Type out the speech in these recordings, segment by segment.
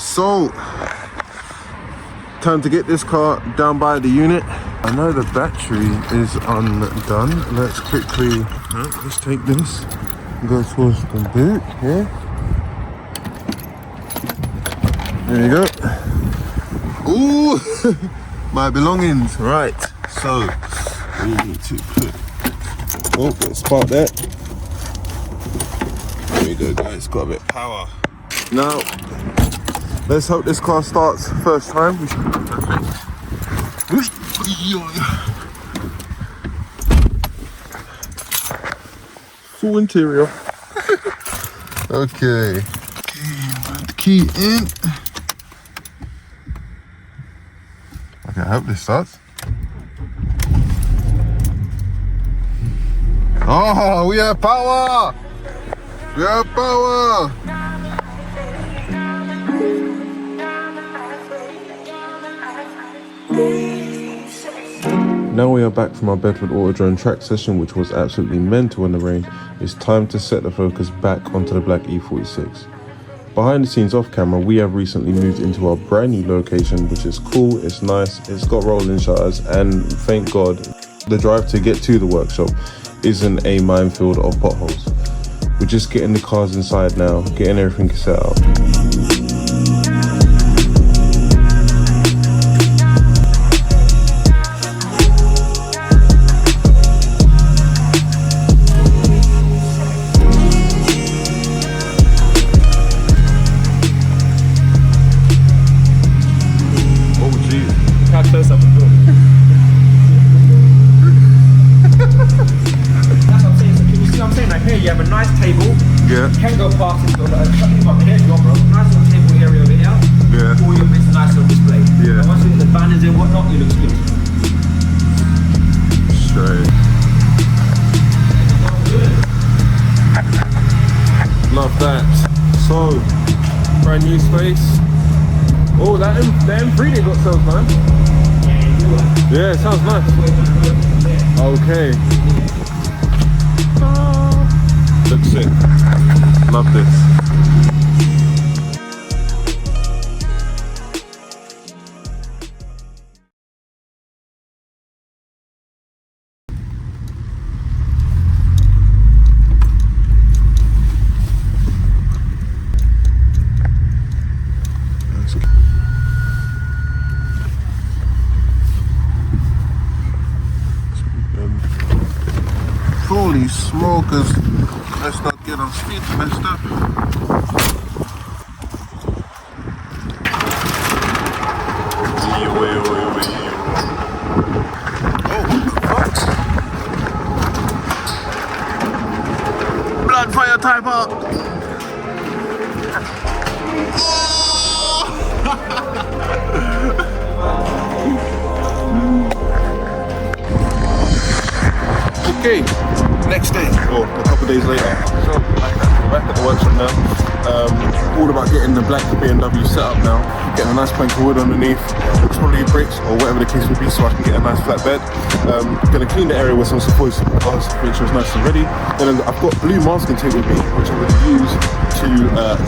So, time to get this car down by the unit. I know the battery is undone. Let's quickly, let's take this, go towards the boot here. There you go. Ooh, my belongings. Right, so we need to put, let's park that. There we go, guys, got a bit of power. Now, let's hope this car starts first time. We should be perfect. Full interior. Okay. Put the key in. Okay, I hope this starts. Oh, we have power! We have power! Now we are back from our Bedford Autodrome track session, which was absolutely mental in the rain. It's time to set the focus back onto the black E46. Behind the scenes off camera, we have recently moved into our brand new location, which is cool, it's nice, it's got rolling shutters, and thank God, the drive to get to the workshop isn't a minefield of potholes. We're just getting the cars inside now, getting everything set up. Can go past it, so here, bro. Nice little table area over here. Yeah. All your bits, nice little display. Yeah. And once you get the banners and whatnot, you look good. Straight. Love that. So, brand new space. Oh, that M3 they got sales, man. Yeah, it sounds nice. Okay. Looks sick. Love this. Holy smokers. Let's not get our speed messed up. Oh, what? Blood fire type up. Okay, next day, or a couple days later. So back at the workshop now. All about getting the black BMW set up now. Getting a nice plank of wood underneath, probably bricks or whatever the case would be, so I can get a nice flat bed. Gonna clean the area with some supports to make sure it's nice and ready. Then I've got blue masking tape with me, which I'm going to use to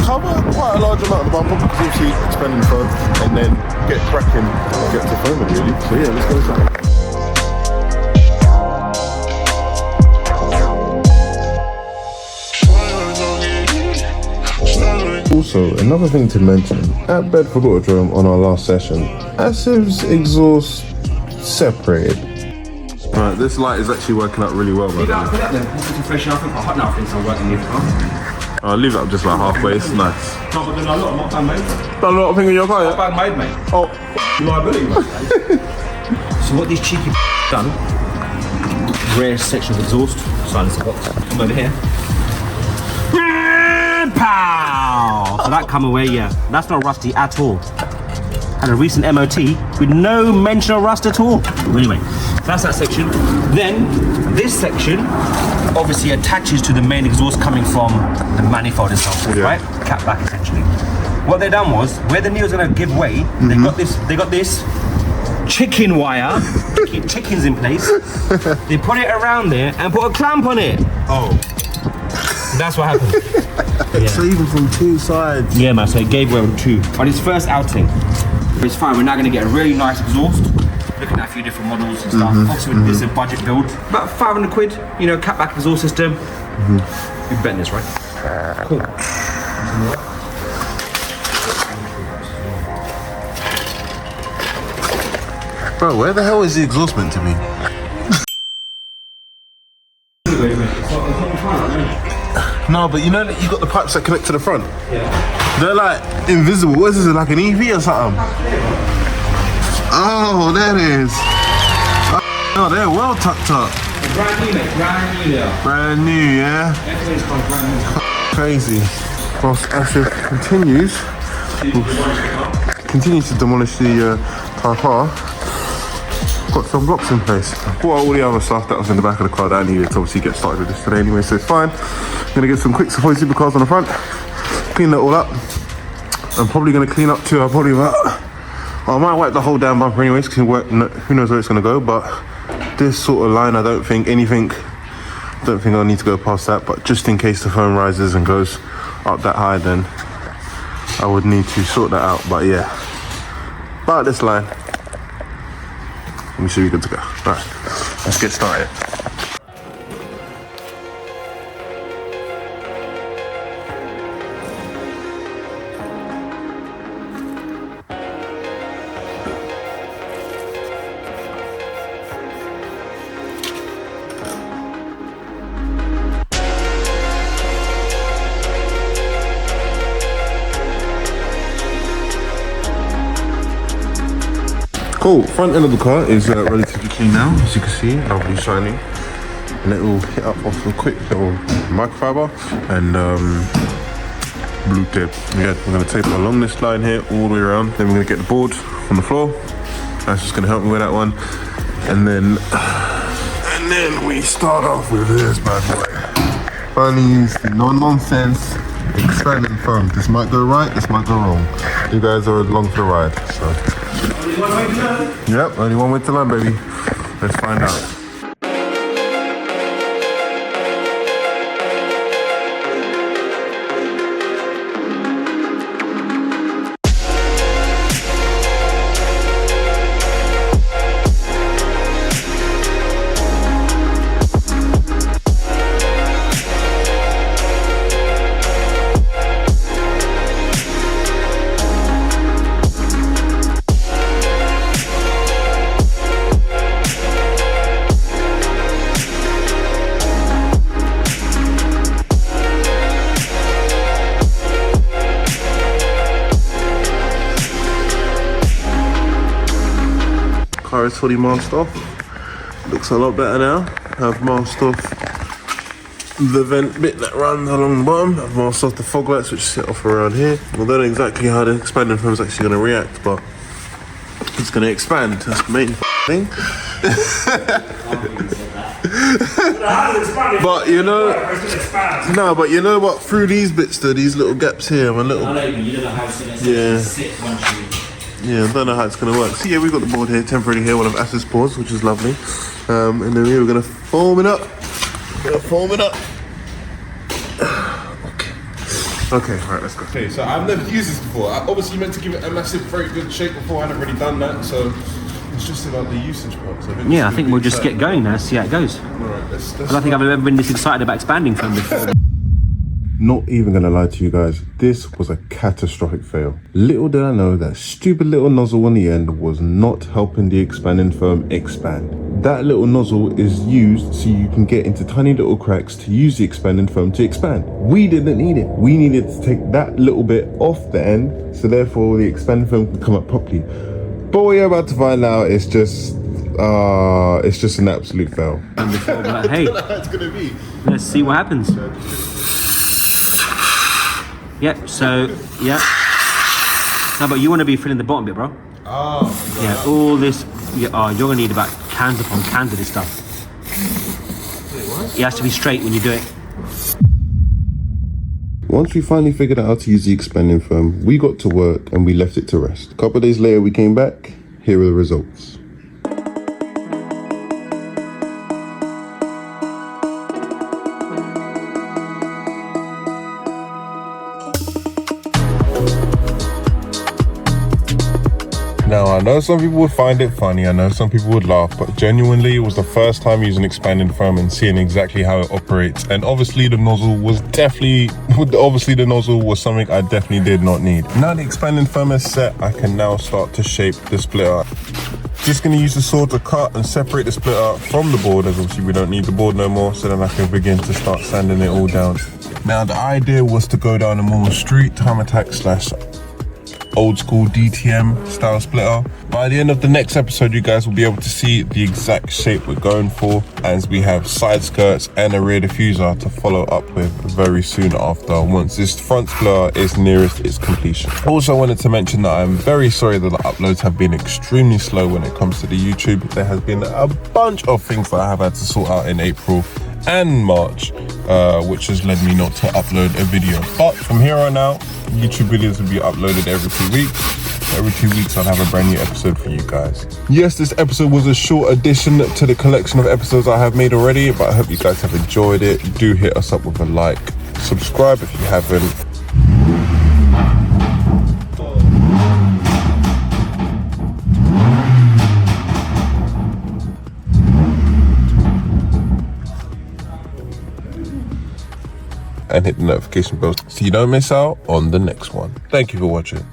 cover quite a large amount of the bumper, because obviously expanding the foam, and then get cracking and get to foaming really. So yeah, let's go inside. Also, another thing to mention, at Bedford Autodrome on our last session, Asiv's exhaust separated. Right, this light is actually working out really well. Leave it up, put it up then. This is refreshing. I think hot now, I think I'm working here. I'll leave it up just like halfway, it's nice. No, but there's a lot, not bad made. Done a lot of things in your car, yeah? Not bad made, mate. Oh. Liability, mate. So what these cheeky done, rare section of exhaust, silencer box, come over here. Pow! So that come away, yeah. That's not rusty at all. Had a recent MOT with no mention of rust at all. Anyway, that's that section. Then this section obviously attaches to the main exhaust coming from the manifold itself, right? Cap back essentially. What they done was, where the needle's gonna give way, they got this chicken wire, chickens in place. They put it around there and put a clamp on it. Oh. That's what happened. So even from two sides. Yeah, man, so it gave way on 2. On his first outing. But it's fine, we're now going to get a really nice exhaust. Looking at a few different models and stuff. Obviously, this is a budget build. About 500 quid, you know, catback exhaust system. You've bet this, right? Cool. Bro, where the hell is the exhaust meant to be? No, but you know that you got the pipes that connect to the front? Yeah. They're like invisible. What is this, like an EV or something? Oh, there it is. Oh, they're well tucked up. Brand new, mate. Brand new, yeah. Brand new, yeah? Everything's called brand new. Crazy. Whilst Asif continues to demolish the car park. Got some blocks in place. Bought all the other stuff that was in the back of the car that I needed to obviously get started with this today anyway, so it's fine. I'm gonna get some quick Savoy supercars on the front, clean that all up. I'm probably gonna clean up too. I might wipe the whole damn bumper anyways, because who knows where it's gonna go, but this sort of line, I don't think I'll need to go past that, but just in case the foam rises and goes up that high, then I would need to sort that out. But yeah, about this line, we should be good to go. All right, let's get started. Cool, front end of the car is relatively clean now, as you can see, lovely shiny. And it will hit up off a quick little microfiber and blue tape. Yeah, we're going to tape along this line here all the way around. Then we're going to get the board on the floor. That's just going to help me with that one. And then we start off with this bad boy. Finally use the no-nonsense expanding foam. This might go right, this might go wrong. You guys are along for the ride, so. Yep, only one way to learn, baby. Let's find out. Car is fully masked off. Looks a lot better now. I've masked off the vent bit that runs along the bottom. I've masked off the fog lights which sit off around here. I don't know exactly how the expanding foam is actually going to react, but it's going to expand. That's the main thing. But you know, no, but you know what? Through these bits, though, these little gaps here, my little, yeah, I don't know how it's going to work. So yeah, we've got the board here, temporarily here, one of Athens boards, which is lovely. And then here we're going to foam it up. Okay, all right, let's go. Okay, so I've never used this before. Obviously, you meant to give it a massive, very good shake before. I haven't really done that, so it's just about the usage part. So I think we'll just get going now, see how it goes. All right, let's I don't think I've ever been this excited about expanding foam before. Not even gonna lie to you guys, this was a catastrophic fail. Little did I know that stupid little nozzle on the end was not helping the expanding foam expand. That little nozzle is used so you can get into tiny little cracks to use the expanding foam to expand. We didn't need it. We needed to take that little bit off the end, so therefore the expanding foam can come up properly. But what you're about to find out is just an absolute fail. But hey, it's gonna be. Let's see what happens. Yep, so, yeah. No, but you want to be filling the bottom bit, bro. Oh. Yeah, all this, you're going to need about cans upon cans of this stuff. Wait, what? It has to be straight when you do it. Once we finally figured out how to use the expanding foam, we got to work and we left it to rest. A couple of days later, we came back. Here are the results. Now, I know some people would find it funny, I know some people would laugh, but genuinely, it was the first time using expanding foam and seeing exactly how it operates. And obviously the nozzle was something I definitely did not need. Now the expanding foam is set, I can now start to shape the splitter. Just gonna use the saw to cut and separate the splitter from the board, as obviously we don't need the board no more, so then I can begin to start sanding it all down. Now the idea was to go down a more street time attack / old school DTM style splitter. By the end of the next episode, you guys will be able to see the exact shape we're going for, as we have side skirts and a rear diffuser to follow up with very soon after, once this front splitter is nearest its completion. Also wanted to mention that I'm very sorry that the uploads have been extremely slow when it comes to the YouTube. There has been a bunch of things that I have had to sort out in April and March, which has led me not to upload a video. But from here on out, YouTube videos will be uploaded every 2 weeks. Every 2 weeks I'll have a brand new episode for you guys. Yes, this episode was a short addition to the collection of episodes I have made already, but I hope you guys have enjoyed it. Do hit us up with a like, subscribe if you haven't. And hit the notification bell so you don't miss out on the next one. Thank you for watching.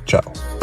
Ciao.